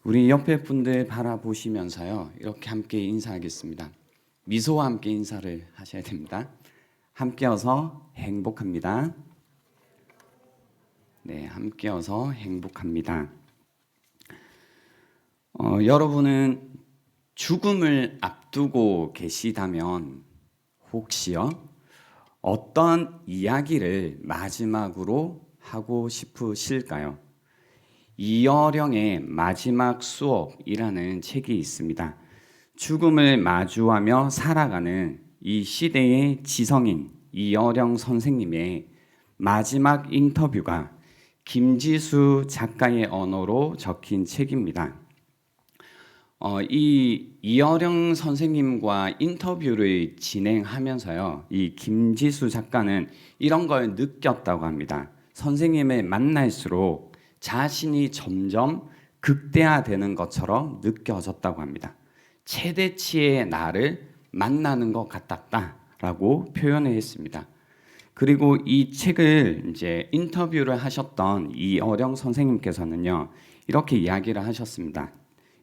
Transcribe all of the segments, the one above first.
우리 옆에 분들 바라보시면서요, 이렇게 함께 인사하겠습니다. 미소와 함께 인사를 하셔야 됩니다. 함께여서 행복합니다. 네, 함께여서 행복합니다. 여러분은 죽음을 앞두고 계시다면 혹시요, 어떤 이야기를 마지막으로 하고 싶으실까요? 이어령의 마지막 수업이라는 책이 있습니다. 죽음을 마주하며 살아가는 이 시대의 지성인 이어령 선생님의 마지막 인터뷰가 김지수 작가의 언어로 적힌 책입니다. 이 이어령 선생님과 인터뷰를 진행하면서요, 이 김지수 작가는 이런 걸 느꼈다고 합니다. 선생님을 만날수록 자신이 점점 극대화되는 것처럼 느껴졌다고 합니다. 최대치의 나를 만나는 것 같았다라고 표현을 했습니다. 그리고 이 책을 이제 인터뷰를 하셨던 이어령 선생님께서는요, 이렇게 이야기를 하셨습니다.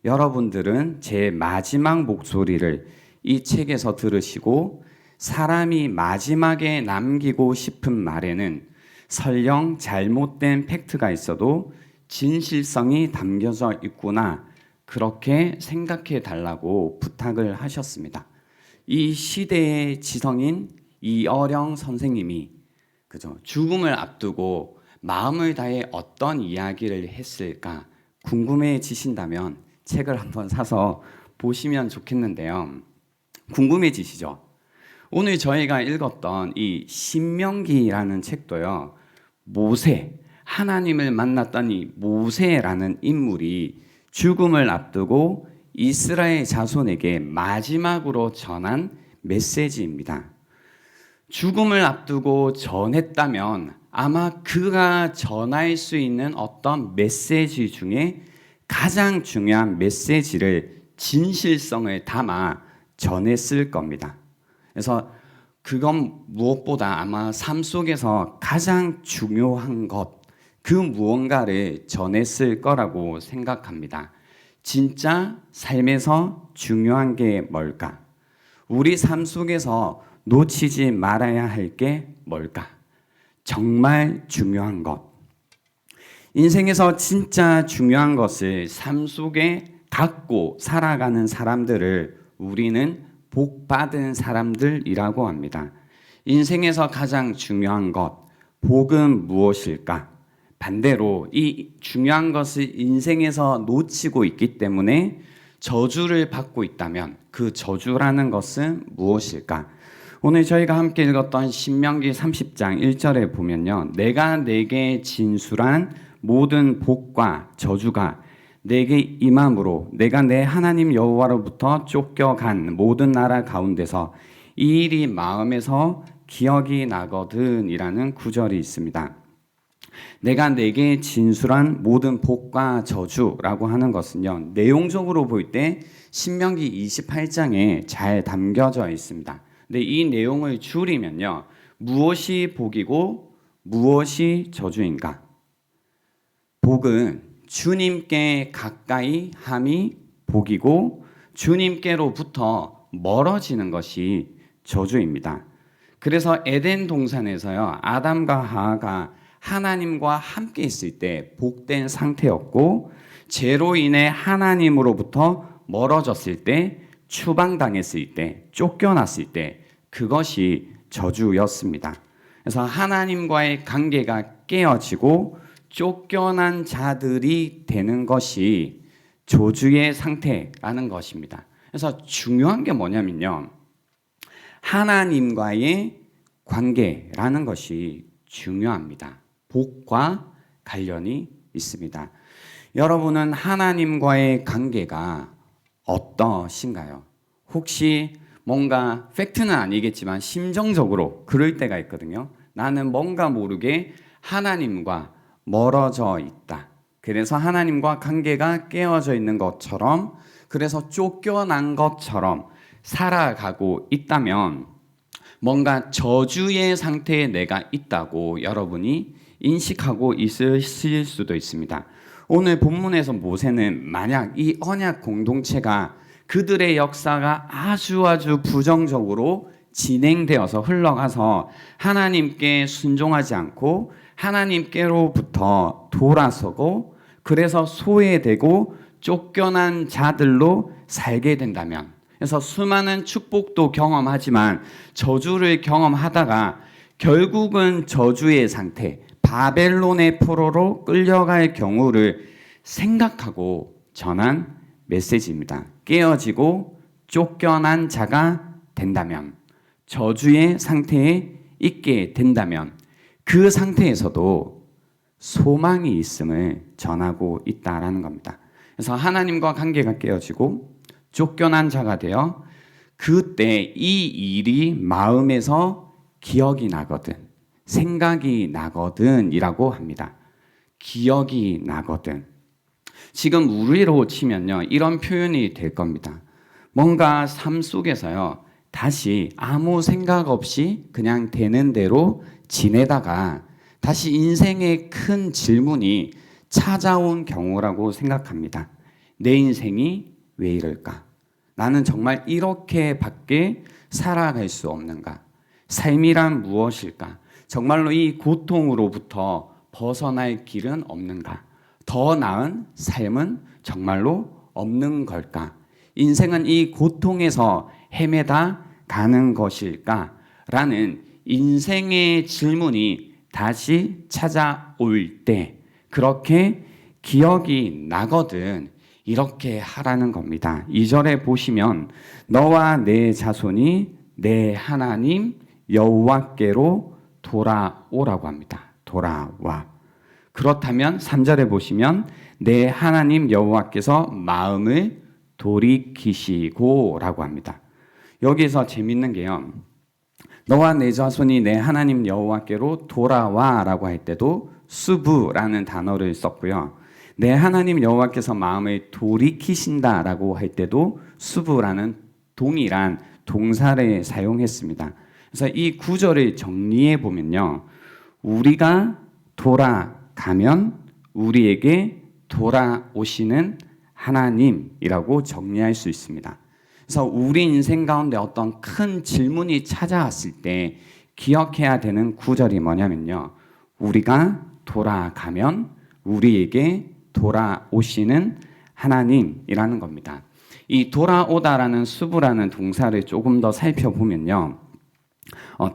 여러분들은 제 마지막 목소리를 이 책에서 들으시고 사람이 마지막에 남기고 싶은 말에는 설령 잘못된 팩트가 있어도 진실성이 담겨져 있구나, 그렇게 생각해 달라고 부탁을 하셨습니다. 이 시대의 지성인 이어령 선생님이 죽음을 앞두고 마음을 다해 어떤 이야기를 했을까 궁금해지신다면 책을 한번 사서 보시면 좋겠는데요. 궁금해지시죠? 오늘 저희가 읽었던 이 신명기라는 책도요, 모세, 하나님을 만났던 이 모세라는 인물이 죽음을 앞두고 이스라엘 자손에게 마지막으로 전한 메시지입니다. 죽음을 앞두고 전했다면 아마 그가 전할 수 있는 어떤 메시지 중에 가장 중요한 메시지를, 진실성을 담아 전했을 겁니다. 그래서 그건 무엇보다 아마 삶 속에서 가장 중요한 것, 그 무언가를 전했을 거라고 생각합니다. 진짜 삶에서 중요한 게 뭘까? 우리 삶 속에서 놓치지 말아야 할 게 뭘까? 정말 중요한 것. 인생에서 진짜 중요한 것을 삶 속에 갖고 살아가는 사람들을 우리는 복 받은 사람들이라고 합니다. 인생에서 가장 중요한 것, 복은 무엇일까? 반대로 이 중요한 것을 인생에서 놓치고 있기 때문에 저주를 받고 있다면 그 저주라는 것은 무엇일까? 오늘 저희가 함께 읽었던 신명기 30장 1절에 보면요, 내가 내게 진술한 모든 복과 저주가 내게 임함으로 내가 내 하나님 여호와로부터 쫓겨간 모든 나라 가운데서 이 일이 마음에서 기억이 나거든 이라는 구절이 있습니다. 내가 내게 진술한 모든 복과 저주라고 하는 것은요, 내용적으로 볼 때 신명기 28장에 잘 담겨져 있습니다. 근데 이 내용을 줄이면요, 무엇이 복이고 무엇이 저주인가? 복은 주님께 가까이 함이 복이고 주님께로부터 멀어지는 것이 저주입니다. 그래서 에덴 동산에서요, 아담과 하와가 하나님과 함께 있을 때 복된 상태였고, 죄로 인해 하나님으로부터 멀어졌을 때, 추방당했을 때, 쫓겨났을 때, 그것이 저주였습니다. 그래서 하나님과의 관계가 깨어지고 쫓겨난 자들이 되는 것이 저주의 상태라는 것입니다. 그래서 중요한 게 뭐냐면요, 하나님과의 관계라는 것이 중요합니다. 복과 관련이 있습니다. 여러분은 하나님과의 관계가 어떠신가요? 혹시 뭔가 팩트는 아니겠지만 심정적으로 그럴 때가 있거든요. 나는 뭔가 모르게 하나님과 멀어져 있다. 그래서 하나님과 관계가 깨어져 있는 것처럼, 그래서 쫓겨난 것처럼 살아가고 있다면 뭔가 저주의 상태에 내가 있다고 여러분이 인식하고 있으실 수도 있습니다. 오늘 본문에서 모세는 만약 이 언약 공동체가 그들의 역사가 아주 부정적으로 진행되어서 흘러가서 하나님께 순종하지 않고 하나님께로부터 돌아서고 그래서 소외되고 쫓겨난 자들로 살게 된다면, 그래서 수많은 축복도 경험하지만 저주를 경험하다가 결국은 저주의 상태, 바벨론의 포로로 끌려갈 경우를 생각하고 전한 메시지입니다. 깨어지고 쫓겨난 자가 된다면, 저주의 상태에 있게 된다면 그 상태에서도 소망이 있음을 전하고 있다라는 겁니다. 그래서 하나님과 관계가 깨어지고 쫓겨난 자가 되어 그때 이 일이 마음에서 기억이 나거든, 생각이 나거든 이라고 합니다. 기억이 나거든. 지금 우리로 치면요, 이런 표현이 될 겁니다. 뭔가 삶 속에서요, 다시 아무 생각 없이 그냥 되는 대로 지내다가 다시 인생의 큰 질문이 찾아온 경우라고 생각합니다. 내 인생이 왜 이럴까? 나는 정말 이렇게밖에 살아갈 수 없는가? 삶이란 무엇일까? 정말로 이 고통으로부터 벗어날 길은 없는가? 더 나은 삶은 정말로 없는 걸까? 인생은 이 고통에서 헤매다 가는 것일까? 라는 인생의 질문이 다시 찾아올 때 그렇게 기억이 나거든 이렇게 하라는 겁니다. 2절에 보시면 너와 내 자손이 내 하나님 여호와께로 돌아오라고 합니다. 돌아와. 그렇다면 3절에 보시면 내 하나님 여호와께서 마음을 돌이키시고 라고 합니다. 여기서 재밌는 게요, 너와 내 자손이 내 하나님 여호와께로 돌아와 라고 할 때도 수부라는 단어를 썼고요, 내 하나님 여호와께서 마음을 돌이키신다 라고 할 때도 수부라는 동일한 동사를 사용했습니다. 그래서 이 구절을 정리해 보면요, 우리가 돌아가면 우리에게 돌아오시는 하나님이라고 정리할 수 있습니다. 그래서 우리 인생 가운데 어떤 큰 질문이 찾아왔을 때 기억해야 되는 구절이 뭐냐면요, 우리가 돌아가면 우리에게 돌아오시는 하나님이라는 겁니다. 이 돌아오다라는 수부라는 동사를 조금 더 살펴보면요,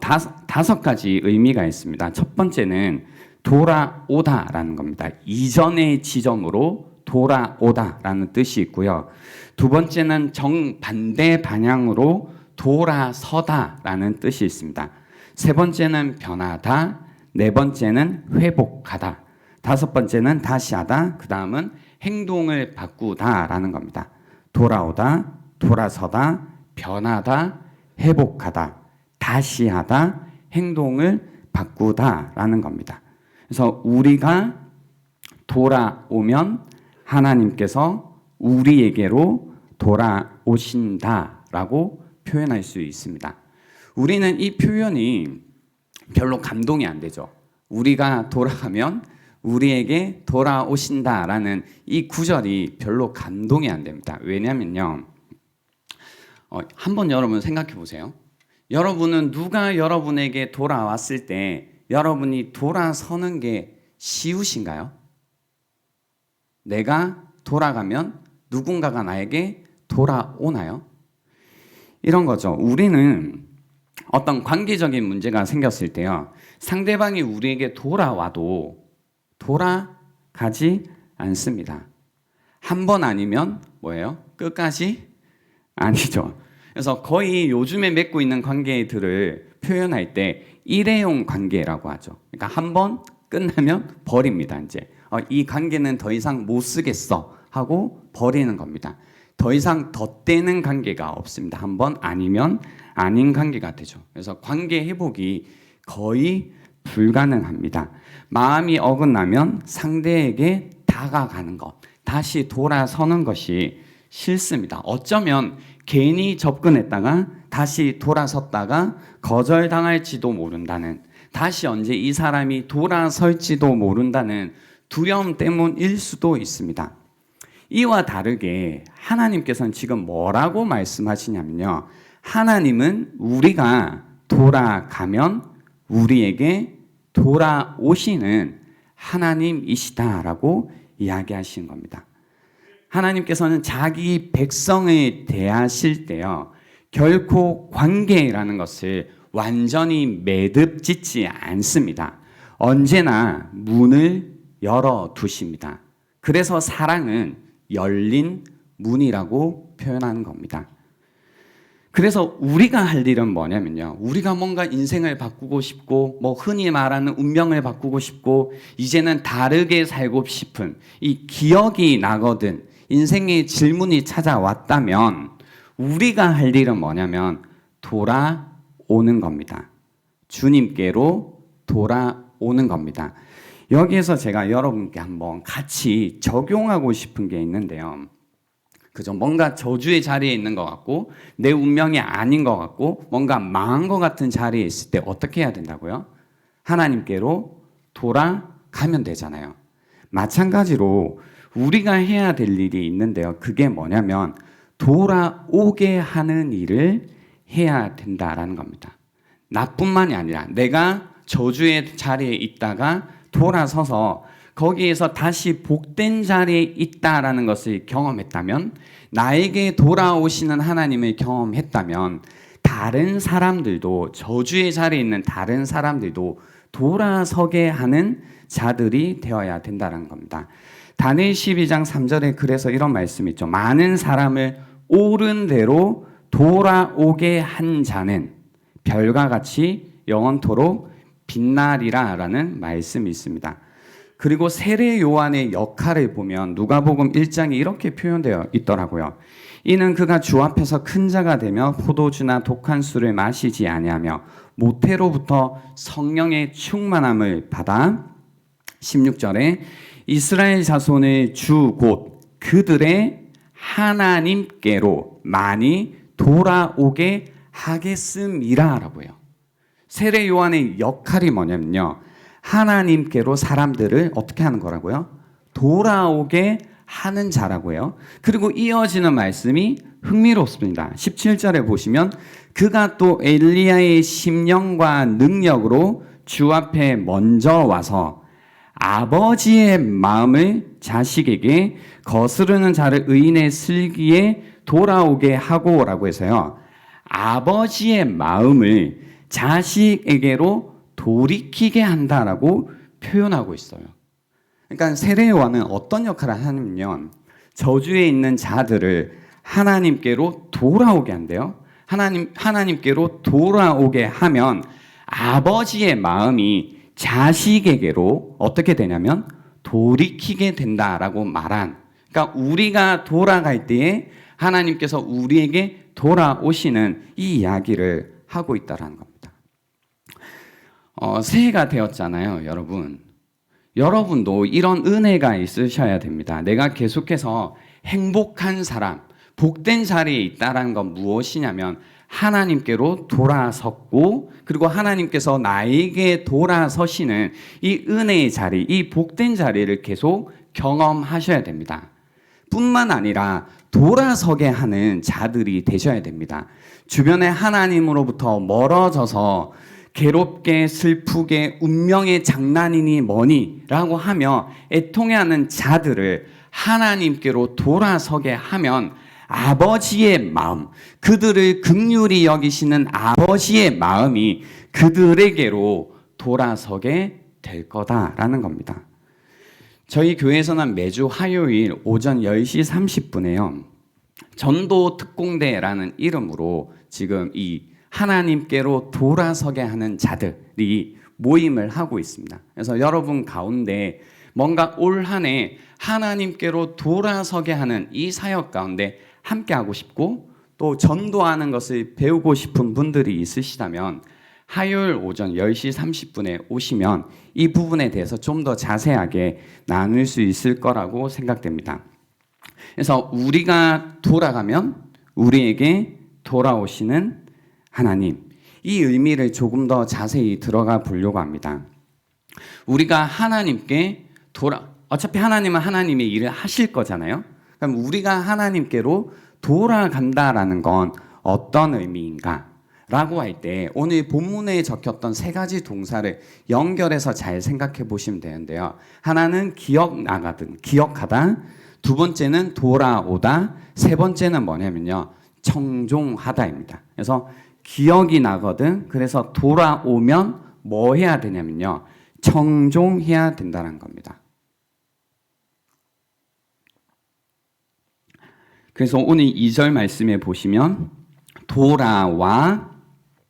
다섯 가지 의미가 있습니다. 첫 번째는 돌아오다라는 겁니다. 이전의 지점으로 돌아오다라는 뜻이 있고요. 두 번째는 정반대 방향으로 돌아서다라는 뜻이 있습니다. 세 번째는 변하다, 네 번째는 회복하다, 다섯 번째는 다시 하다, 그 다음은 행동을 바꾸다라는 겁니다. 돌아오다, 돌아서다, 변하다, 회복하다, 다시 하다, 행동을 바꾸다라는 겁니다. 그래서 우리가 돌아오면 하나님께서 우리에게로 돌아오신다라고 표현할 수 있습니다. 우리는 이 표현이 별로 감동이 안 되죠. 우리가 돌아가면 우리에게 돌아오신다라는 이 구절이 별로 감동이 안 됩니다. 왜냐면요, 한번 여러분 생각해 보세요. 여러분은 누가 여러분에게 돌아왔을 때 여러분이 돌아서는 게 쉬우신가요? 내가 돌아가면 누군가가 나에게 돌아오나요? 이런 거죠. 우리는 어떤 관계적인 문제가 생겼을 때요, 상대방이 우리에게 돌아와도 돌아가지 않습니다. 한 번 아니면 뭐예요? 끝까지 아니죠. 그래서 거의 요즘에 맺고 있는 관계들을 표현할 때 일회용 관계라고 하죠. 그러니까 한 번 끝나면 버립니다. 이제 이 관계는 더 이상 못 쓰겠어 하고 버리는 겁니다. 더 이상 덧대는 관계가 없습니다. 한 번 아니면 아닌 관계가 되죠. 그래서 관계 회복이 거의 불가능합니다. 마음이 어긋나면 상대에게 다가가는 것, 다시 돌아서는 것이 싫습니다. 어쩌면 괜히 접근했다가 다시 돌아섰다가 거절당할지도 모른다는, 다시 언제 이 사람이 돌아설지도 모른다는 두려움 때문일 수도 있습니다. 이와 다르게 하나님께서는 지금 뭐라고 말씀하시냐면요. 하나님은 우리가 돌아가면 우리에게 돌아오시는 하나님이시다라고 이야기하시는 겁니다. 하나님께서는 자기 백성을 대하실 때요, 결코 관계라는 것을 완전히 매듭짓지 않습니다. 언제나 문을 열어두십니다. 그래서 사랑은 열린 문이라고 표현하는 겁니다. 그래서 우리가 할 일은 뭐냐면요. 우리가 뭔가 인생을 바꾸고 싶고, 흔히 말하는 운명을 바꾸고 싶고, 이제는 다르게 살고 싶은 이 기억이 나거든, 인생의 질문이 찾아왔다면, 우리가 할 일은 뭐냐면 돌아오는 겁니다. 주님께로 돌아오는 겁니다. 여기에서 제가 여러분께 한번 같이 적용하고 싶은 게 있는데요. 그죠? 뭔가 저주의 자리에 있는 것 같고, 내 운명이 아닌 것 같고, 뭔가 망한 것 같은 자리에 있을 때 어떻게 해야 된다고요? 하나님께로 돌아가면 되잖아요. 마찬가지로 우리가 해야 될 일이 있는데요. 그게 뭐냐면 돌아오게 하는 일을 해야 된다라는 겁니다. 나뿐만이 아니라 내가 저주의 자리에 있다가 돌아서서 거기에서 다시 복된 자리에 있다라는 것을 경험했다면, 나에게 돌아오시는 하나님을 경험했다면, 다른 사람들도, 저주의 자리에 있는 다른 사람들도 돌아서게 하는 자들이 되어야 된다는 겁니다. 다니엘 12장 3절에 그래서 이런 말씀이 있죠. 많은 사람을 옳은 대로 돌아오게 한 자는 별과 같이 영원토록 빛나리라 라는 말씀이 있습니다. 그리고 세례 요한의 역할을 보면 누가복음 1장에 이렇게 표현되어 있더라고요. 이는 그가 주 앞에서 큰 자가 되며 포도주나 독한 술을 마시지 아니하며 모태로부터 성령의 충만함을 받아 16절에 이스라엘 자손의 주 곧 그들의 하나님께로 많이 돌아오게 하겠음이라 라고 해요. 세례 요한의 역할이 뭐냐면요, 하나님께로 사람들을 어떻게 하는 거라고요? 돌아오게 하는 자라고요. 그리고 이어지는 말씀이 흥미롭습니다. 17절에 보시면 그가 또 엘리야의 심령과 능력으로 주 앞에 먼저 와서 아버지의 마음을 자식에게 거스르는 자를 의인의 슬기에 돌아오게 하고라고 해서요. 아버지의 마음을 자식에게로 돌이키게 한다라고 표현하고 있어요. 그러니까 세례 요한은 어떤 역할을 하냐면 저주에 있는 자들을 하나님께로 돌아오게 한대요. 하나님께로 돌아오게 하면 아버지의 마음이 자식에게로 어떻게 되냐면 돌이키게 된다라고 말한, 그러니까 우리가 돌아갈 때에 하나님께서 우리에게 돌아오시는 이 이야기를 하고 있다는 겁니다. 새해가 되었잖아요, 여러분. 여러분도 이런 은혜가 있으셔야 됩니다. 내가 계속해서 행복한 사람, 복된 자리에 있다는 건 무엇이냐면 하나님께로 돌아섰고, 그리고 하나님께서 나에게 돌아서시는 이 은혜의 자리, 이 복된 자리를 계속 경험하셔야 됩니다. 뿐만 아니라 돌아서게 하는 자들이 되셔야 됩니다. 주변에 하나님으로부터 멀어져서 괴롭게 슬프게 운명의 장난이니 뭐니 라고 하며 애통해하는 자들을 하나님께로 돌아서게 하면 아버지의 마음, 그들을 긍휼히 여기시는 아버지의 마음이 그들에게로 돌아서게 될 거다라는 겁니다. 저희 교회에서는 매주 화요일 오전 10시 30분에요. 전도 특공대라는 이름으로 지금 이 하나님께로 돌아서게 하는 자들이 모임을 하고 있습니다. 그래서 여러분 가운데 뭔가 올 한 해 하나님께로 돌아서게 하는 이 사역 가운데 함께 하고 싶고 또 전도하는 것을 배우고 싶은 분들이 있으시다면 화요일 오전 10시 30분에 오시면 이 부분에 대해서 좀 더 자세하게 나눌 수 있을 거라고 생각됩니다. 그래서 우리가 돌아가면 우리에게 돌아오시는 하나님, 이 의미를 조금 더 자세히 들어가 보려고 합니다. 우리가 하나님께 어차피 하나님은 하나님의 일을 하실 거잖아요. 그럼 우리가 하나님께로 돌아간다라는 건 어떤 의미인가? 라고 할 때 오늘 본문에 적혔던 세 가지 동사를 연결해서 잘 생각해 보시면 되는데요. 하나는 기억하다. 두 번째는 돌아오다. 세 번째는 뭐냐면요. 청종하다입니다. 그래서 기억이 나거든. 그래서 돌아오면 뭐 해야 되냐면요. 청종해야 된다는 겁니다. 그래서 오늘 2절 말씀에 보시면 돌아와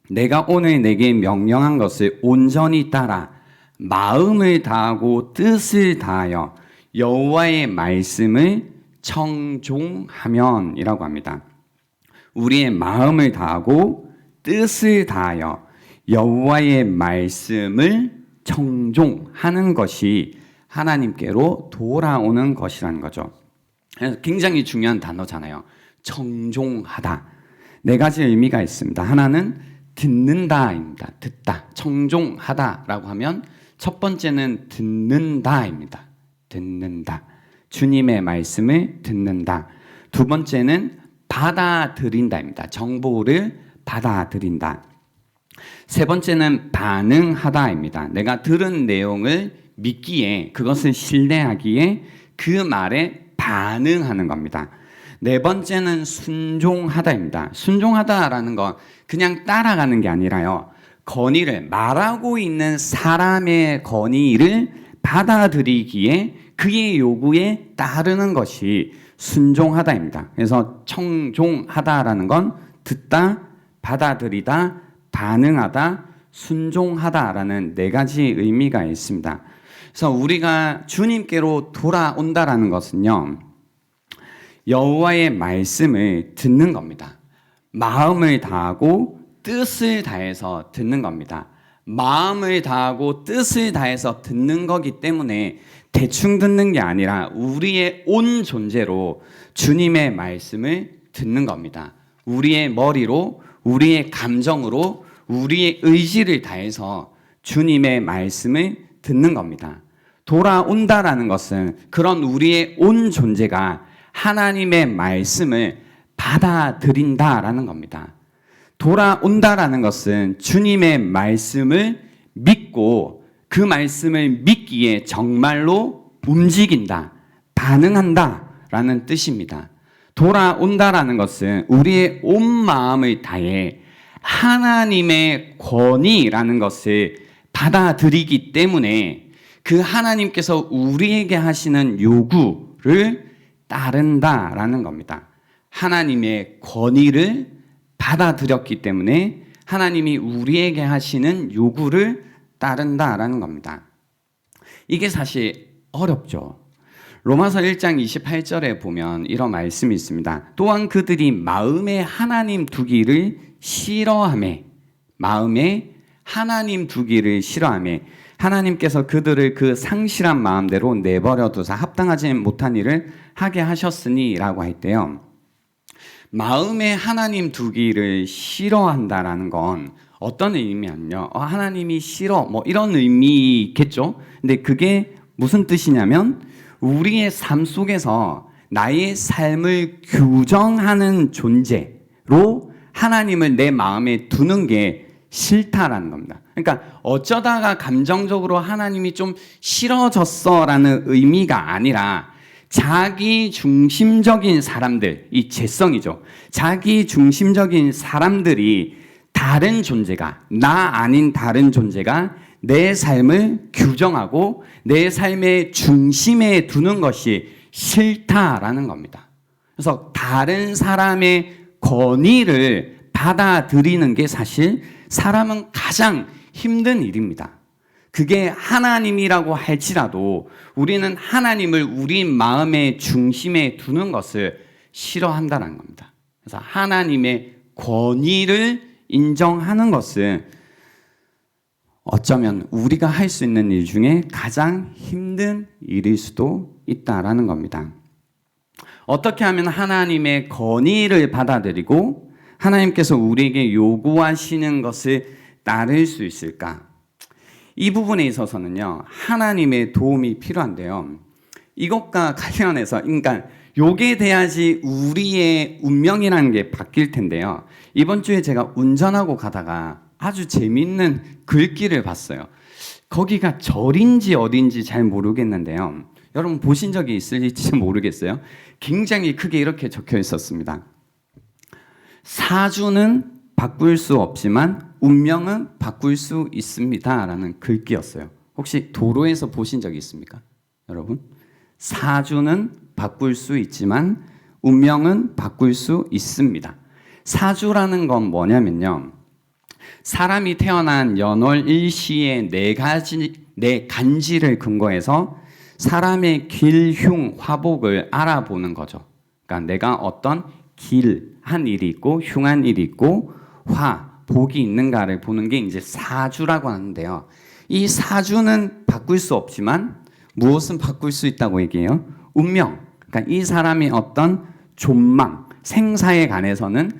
내가 오늘 내게 명령한 것을 온전히 따라 마음을 다하고 뜻을 다하여 여호와의 말씀을 청종하면 이라고 합니다. 우리의 마음을 다하고 뜻을 다하여 여호와의 말씀을 청종하는 것이 하나님께로 돌아오는 것이라는 거죠. 굉장히 중요한 단어잖아요. 청종하다. 네 가지 의미가 있습니다. 하나는 듣는다입니다. 듣다. 청종하다라고 하면 첫 번째는 듣는다입니다. 듣는다. 주님의 말씀을 듣는다. 두 번째는 받아들인다입니다. 정보를 받아들인다. 세 번째는 반응하다입니다. 내가 들은 내용을 믿기에, 그것을 신뢰하기에 그 말에 반응하는 겁니다. 네 번째는 순종하다입니다. 순종하다라는 건 그냥 따라가는 게 아니라요. 건의를, 말하고 있는 사람의 건의를 받아들이기에 그의 요구에 따르는 것이 순종하다입니다. 그래서 청종하다라는 건 듣다, 받아들이다, 반응하다, 순종하다라는 네 가지 의미가 있습니다. 그래서 우리가 주님께로 돌아온다라는 것은요. 여호와의 말씀을 듣는 겁니다. 마음을 다하고 뜻을 다해서 듣는 겁니다. 마음을 다하고 뜻을 다해서 듣는 거기 때문에 대충 듣는 게 아니라 우리의 온 존재로 주님의 말씀을 듣는 겁니다. 우리의 머리로, 우리의 감정으로, 우리의 의지를 다해서 주님의 말씀을 듣는 겁니다. 돌아온다라는 것은 그런 우리의 온 존재가 하나님의 말씀을 받아들인다라는 겁니다. 돌아온다라는 것은 주님의 말씀을 믿고 그 말씀을 믿기에 정말로 움직인다, 반응한다라는 뜻입니다. 돌아온다라는 것은 우리의 온 마음을 다해 하나님의 권위라는 것을 받아들이기 때문에 그 하나님께서 우리에게 하시는 요구를 따른다라는 겁니다. 하나님의 권위를 받아들였기 때문에 하나님이 우리에게 하시는 요구를 따른다라는 겁니다. 이게 사실 어렵죠. 로마서 1장 28절에 보면 이런 말씀이 있습니다. 또한 그들이 마음에 하나님 두기를 싫어하며, 마음에 하나님 두기를 싫어하며 하나님께서 그들을 그 상실한 마음대로 내버려 두사 합당하지 못한 일을 하게 하셨으니 라고 할 때요. 마음에 하나님 두기를 싫어한다라는 건 어떤 의미냐면요. 하나님이 싫어 뭐 이런 의미겠죠. 근데 그게 무슨 뜻이냐면 우리의 삶 속에서 나의 삶을 규정하는 존재로 하나님을 내 마음에 두는 게 싫다라는 겁니다. 그러니까 어쩌다가 감정적으로 하나님이 좀 싫어졌어라는 의미가 아니라 자기 중심적인 사람들, 이 죄성이죠. 자기 중심적인 사람들이 다른 존재가, 나 아닌 다른 존재가 내 삶을 규정하고 내 삶의 중심에 두는 것이 싫다라는 겁니다. 그래서 다른 사람의 권위를 받아들이는 게 사실 사람은 가장 힘든 일입니다. 그게 하나님이라고 할지라도 우리는 하나님을 우리 마음의 중심에 두는 것을 싫어한다는 겁니다. 그래서 하나님의 권위를 인정하는 것은 어쩌면 우리가 할 수 있는 일 중에 가장 힘든 일일 수도 있다라는 겁니다. 어떻게 하면 하나님의 권위를 받아들이고 하나님께서 우리에게 요구하시는 것을 따를 수 있을까? 이 부분에 있어서는요, 하나님의 도움이 필요한데요. 이것과 관련해서 그러니까 요게 돼야지 우리의 운명이라는 게 바뀔 텐데요. 이번 주에 제가 운전하고 가다가 아주 재밌는 글귀를 봤어요. 거기가 절인지 어딘지 잘 모르겠는데요. 여러분 보신 적이 있을지 모르겠어요. 굉장히 크게 이렇게 적혀 있었습니다. 사주는 바꿀 수 없지만 운명은 바꿀 수 있습니다 라는 글귀였어요. 혹시 도로에서 보신 적이 있습니까? 여러분, 사주는 바꿀 수 있지만 운명은 바꿀 수 있습니다. 사주라는 건 뭐냐면요, 사람이 태어난 연월일시의 네 간지를 근거해서 사람의 길, 흉, 화복을 알아보는 거죠. 그러니까 내가 어떤 길, 한 일이 있고 흉한 일이 있고 복이 있는가를 보는 게 이제 사주라고 하는데요. 이 사주는 바꿀 수 없지만 무엇은 바꿀 수 있다고 얘기해요? 운명. 그러니까 이 사람이 어떤 존망, 생사에 관해서는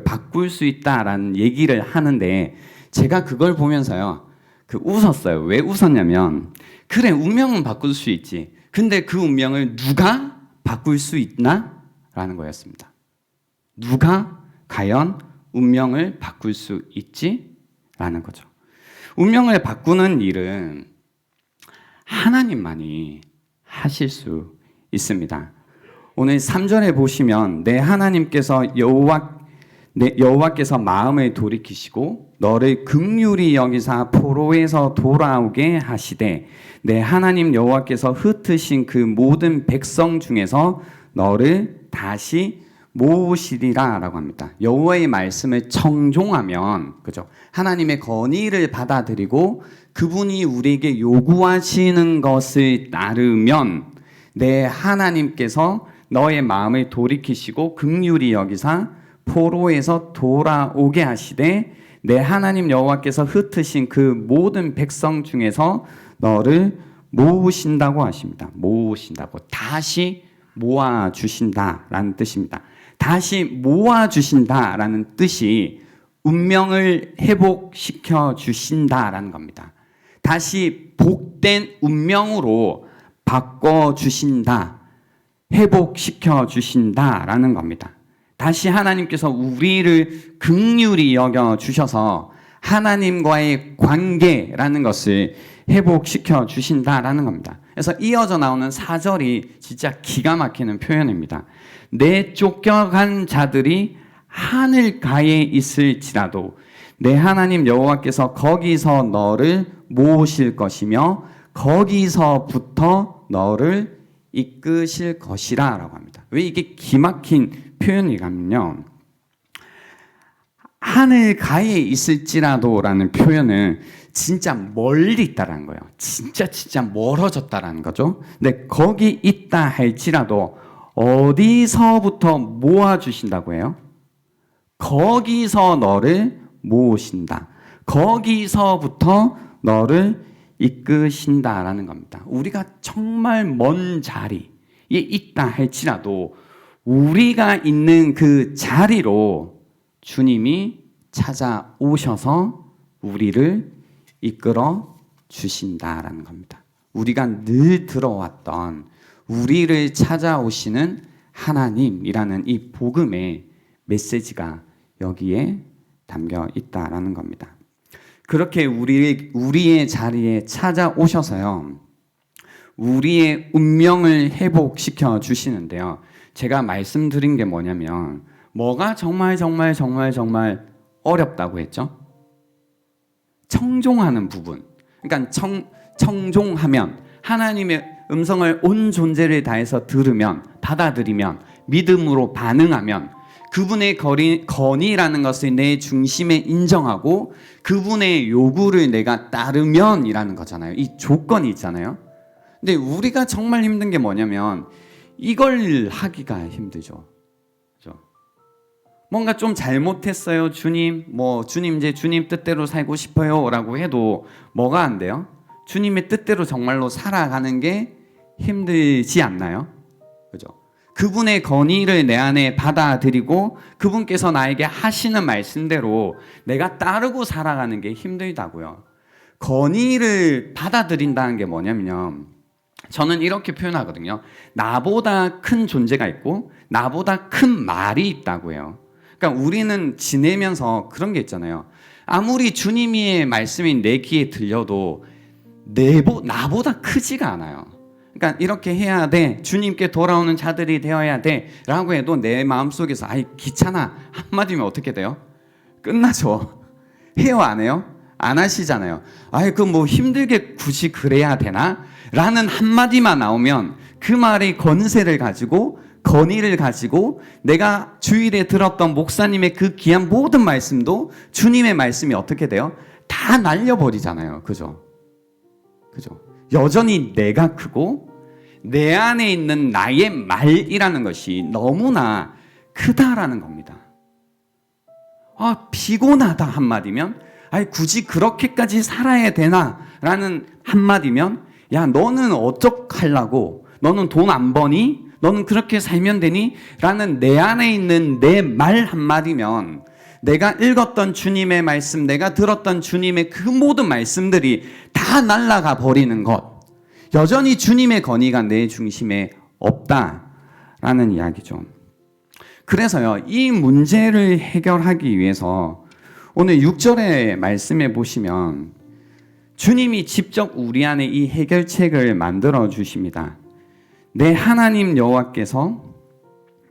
바꿀 수 있다라는 얘기를 하는데, 제가 그걸 보면서요, 웃었어요. 왜 웃었냐면, 그래, 운명은 바꿀 수 있지. 근데 그 운명을 누가 바꿀 수 있나? 라는 거였습니다. 누가 과연 운명을 바꿀 수 있지? 라는 거죠. 운명을 바꾸는 일은 하나님만이 하실 수 있습니다. 오늘 3절에 보시면 내 하나님께서 여호와께서 마음을 돌이키시고 너를 긍휼히 여기사 포로에서 돌아오게 하시되 내 하나님 여호와께서 흩으신 그 모든 백성 중에서 너를 다시 모으시리라라고 합니다. 여호와의 말씀을 청종하면, 그죠? 하나님의 건의를 받아들이고 그분이 우리에게 요구하시는 것을 따르면 내 하나님께서 너의 마음을 돌이키시고 긍휼히 여기사 포로에서 돌아오게 하시되 내 하나님 여호와께서 흩으신 그 모든 백성 중에서 너를 모으신다고 하십니다. 모으신다고, 다시 모아주신다라는 뜻입니다. 다시 모아주신다라는 뜻이 운명을 회복시켜 주신다라는 겁니다. 다시 복된 운명으로 바꿔주신다, 회복시켜 주신다라는 겁니다. 다시 하나님께서 우리를 긍휼히 여겨 주셔서 하나님과의 관계라는 것을 회복시켜 주신다라는 겁니다. 그래서 이어져 나오는 4절이 진짜 기가 막히는 표현입니다. 내 쫓겨간 자들이 하늘가에 있을지라도 내 하나님 여호와께서 거기서 너를 모으실 것이며 거기서부터 너를 이끄실 것이라 라고 합니다. 왜 이게 기막힌 표현이냐면요, 하늘가에 있을지라도 라는 표현은 진짜 멀리 있다라는 거예요. 진짜 멀어졌다라는 거죠. 근데 거기 있다 할지라도 어디서부터 모아주신다고 해요? 거기서 너를 모으신다. 거기서부터 너를 이끄신다라는 겁니다. 우리가 정말 먼 자리에 있다 할지라도 우리가 있는 그 자리로 주님이 찾아오셔서 우리를 이끌어 주신다라는 겁니다. 우리가 늘 들어왔던 우리를 찾아오시는 하나님이라는 이 복음의 메시지가 여기에 담겨 있다라는 겁니다. 그렇게 우리의 자리에 찾아오셔서요, 우리의 운명을 회복시켜 주시는데요. 제가 말씀드린 게 뭐냐면, 뭐가 정말 어렵다고 했죠? 청종하는 부분. 그러니까 청종하면, 하나님의 음성을 온 존재를 다해서 들으면, 받아들이면, 믿음으로 반응하면, 그분의 건의라는 것을 내 중심에 인정하고 그분의 요구를 내가 따르면 이라는 거잖아요. 이 조건이 있잖아요. 근데 우리가 정말 힘든 게 뭐냐면 이걸 하기가 힘들죠. 그렇죠? 뭔가 좀 잘못했어요, 주님. 주님 이제 주님 뜻대로 살고 싶어요 라고 해도 뭐가 안 돼요? 주님의 뜻대로 정말로 살아가는 게 힘들지 않나요? 그죠? 그분의 건의를 내 안에 받아들이고 그분께서 나에게 하시는 말씀대로 내가 따르고 살아가는 게 힘들다고요. 건의를 받아들인다는 게 뭐냐면요, 저는 이렇게 표현하거든요. 나보다 큰 존재가 있고 나보다 큰 말이 있다고 해요. 그러니까 우리는 지내면서 그런 게 있잖아요. 아무리 주님의 말씀이 내 귀에 들려도 나보다 크지가 않아요. 그러니까 이렇게 해야 돼, 주님께 돌아오는 자들이 되어야 돼 라고 해도 내 마음속에서 아이 귀찮아 한마디면 어떻게 돼요? 끝나죠. 해요 안 해요? 안 하시잖아요. 아이 그 뭐 힘들게 굳이 그래야 되나? 라는 한마디만 나오면 그 말의 권세를 가지고 건의를 가지고 내가 주일에 들었던 목사님의 그 귀한 모든 말씀도 주님의 말씀이 어떻게 돼요? 다 날려버리잖아요. 그죠? 여전히 내가 크고 내 안에 있는 나의 말이라는 것이 너무나 크다라는 겁니다. 피곤하다 한마디면 굳이 그렇게까지 살아야 되나? 라는 한마디면 야 너는 어떡하려고? 너는 돈 안 버니? 너는 그렇게 살면 되니? 라는 내 안에 있는 내 말 한마디면 내가 읽었던 주님의 말씀, 내가 들었던 주님의 그 모든 말씀들이 다 날아가 버리는 것. 여전히 주님의 건의가 내 중심에 없다라는 이야기죠. 그래서요, 이 문제를 해결하기 위해서 오늘 6절의 말씀에 보시면 주님이 직접 우리 안에 이 해결책을 만들어 주십니다. 내 하나님 여호와께서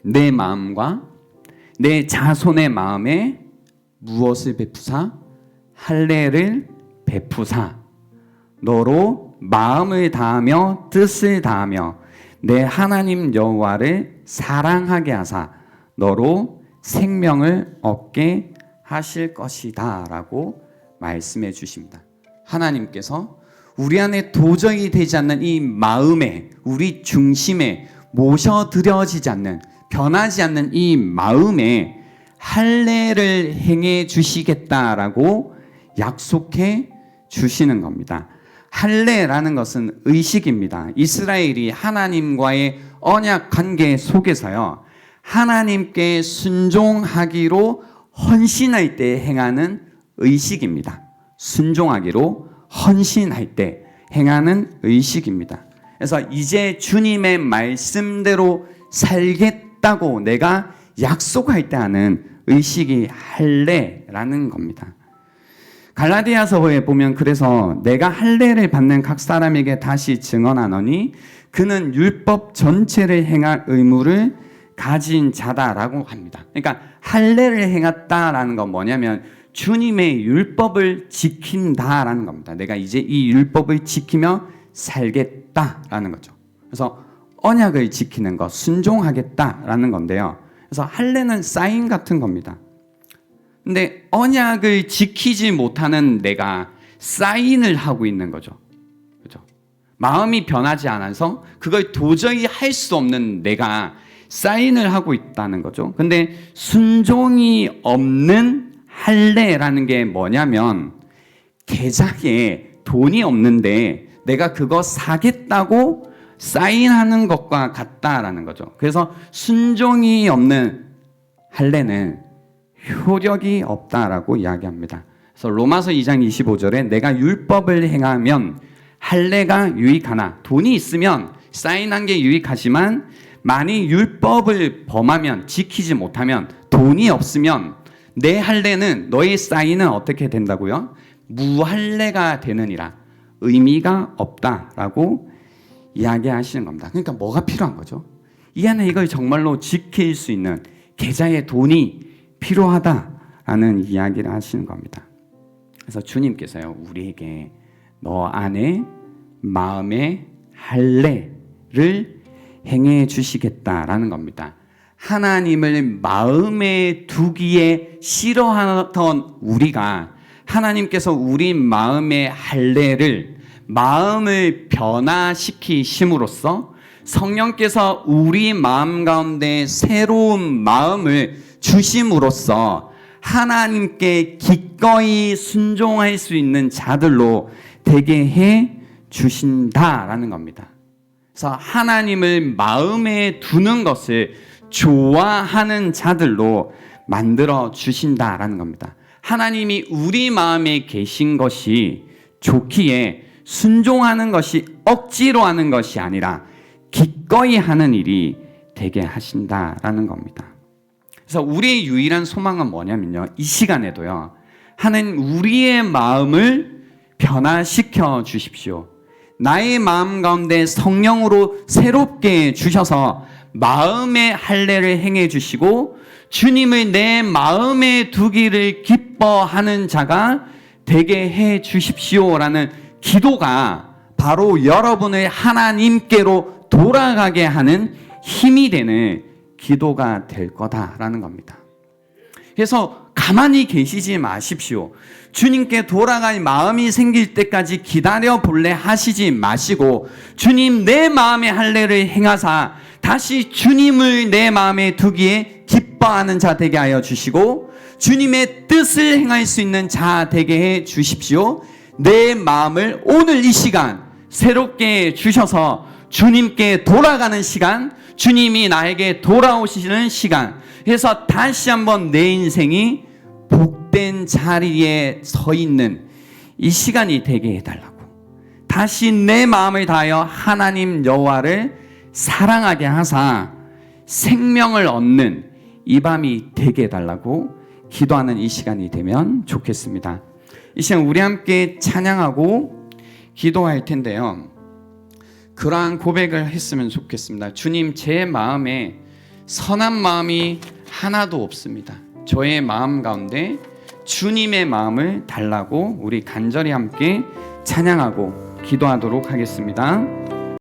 내 마음과 내 자손의 마음에 무엇을 베푸사? 할례를 베푸사 너로 마음을 다하며 뜻을 다하며 내 하나님 여호와를 사랑하게 하사 너로 생명을 얻게 하실 것이다 라고 말씀해 주십니다. 하나님께서 우리 안에 도저히 되지 않는 이 마음에, 우리 중심에 모셔드려지지 않는, 변하지 않는 이 마음에 할례를 행해 주시겠다라고 약속해 주시는 겁니다. 할례라는 것은 의식입니다. 이스라엘이 하나님과의 언약 관계 속에서요, 하나님께 순종하기로 헌신할 때 행하는 의식입니다. 순종하기로 헌신할 때 행하는 의식입니다. 그래서 이제 주님의 말씀대로 살겠다고 내가 약속할 때 하는 의식이 할례라는 겁니다. 갈라디아서에 보면 그래서 내가 할례를 받는 각 사람에게 다시 증언하노니 그는 율법 전체를 행할 의무를 가진 자다라고 합니다. 그러니까 할례를 행했다라는 건 뭐냐면 주님의 율법을 지킨다라는 겁니다. 내가 이제 이 율법을 지키며 살겠다라는 거죠. 그래서 언약을 지키는 것, 순종하겠다라는 건데요. 그래서 할례는 사인 같은 겁니다. 근데 언약을 지키지 못하는 내가 사인을 하고 있는 거죠. 그렇죠? 마음이 변하지 않아서 그걸 도저히 할 수 없는 내가 사인을 하고 있다는 거죠. 근데 순종이 없는 할례라는 게 뭐냐면 계좌에 돈이 없는데 내가 그거 사겠다고 사인하는 것과 같다라는 거죠. 그래서 순종이 없는 할례는 효력이 없다라고 이야기합니다. 그래서 로마서 2장 25절에 내가 율법을 행하면 할례가 유익하나 돈이 있으면 사인한 게 유익하지만 만일 율법을 범하면 지키지 못하면 돈이 없으면 내 할례는 너의 사인은 어떻게 된다고요? 무할례가 되느니라. 의미가 없다라고 이야기하시는 겁니다. 그러니까 뭐가 필요한 거죠? 이 안에 이걸 정말로 지킬 수 있는 계좌에 돈이 필요하다라는 이야기를 하시는 겁니다. 그래서 주님께서요 우리에게 너 안에 마음의 할례를 행해 주시겠다라는 겁니다. 하나님을 마음에 두기에 싫어하던 우리가 하나님께서 우리 마음의 할례를 마음을 변화시키심으로써 성령께서 우리 마음 가운데 새로운 마음을 주심으로써 하나님께 기꺼이 순종할 수 있는 자들로 되게 해 주신다라는 겁니다. 그래서 하나님을 마음에 두는 것을 좋아하는 자들로 만들어 주신다라는 겁니다. 하나님이 우리 마음에 계신 것이 좋기에 순종하는 것이 억지로 하는 것이 아니라 기꺼이 하는 일이 되게 하신다라는 겁니다. 그래서 우리의 유일한 소망은 뭐냐면요, 이 시간에도요, 하나님 우리의 마음을 변화시켜 주십시오. 나의 마음 가운데 성령으로 새롭게 주셔서 마음의 할례를 행해 주시고 주님을 내 마음에 두기를 기뻐하는 자가 되게 해 주십시오라는 기도가 바로 여러분을 하나님께로 돌아가게 하는 힘이 되는 기도가 될 거다라는 겁니다. 그래서 가만히 계시지 마십시오. 주님께 돌아갈 마음이 생길 때까지 기다려 볼래 하시지 마시고 주님 내 마음의 할례를 행하사 다시 주님을 내 마음에 두기에 기뻐하는 자 되게 하여 주시고 주님의 뜻을 행할 수 있는 자 되게 해 주십시오. 내 마음을 오늘 이 시간 새롭게 주셔서 주님께 돌아가는 시간, 주님이 나에게 돌아오시는 시간, 그래서 다시 한번 내 인생이 복된 자리에 서 있는 이 시간이 되게 해달라고, 다시 내 마음을 다하여 하나님 여호와를 사랑하게 하사 생명을 얻는 이 밤이 되게 해달라고 기도하는 이 시간이 되면 좋겠습니다. 이 시간 우리 함께 찬양하고 기도할 텐데요, 그러한 고백을 했으면 좋겠습니다. 주님, 제 마음에 선한 마음이 하나도 없습니다. 저의 마음 가운데 주님의 마음을 달라고 우리 간절히 함께 찬양하고 기도하도록 하겠습니다.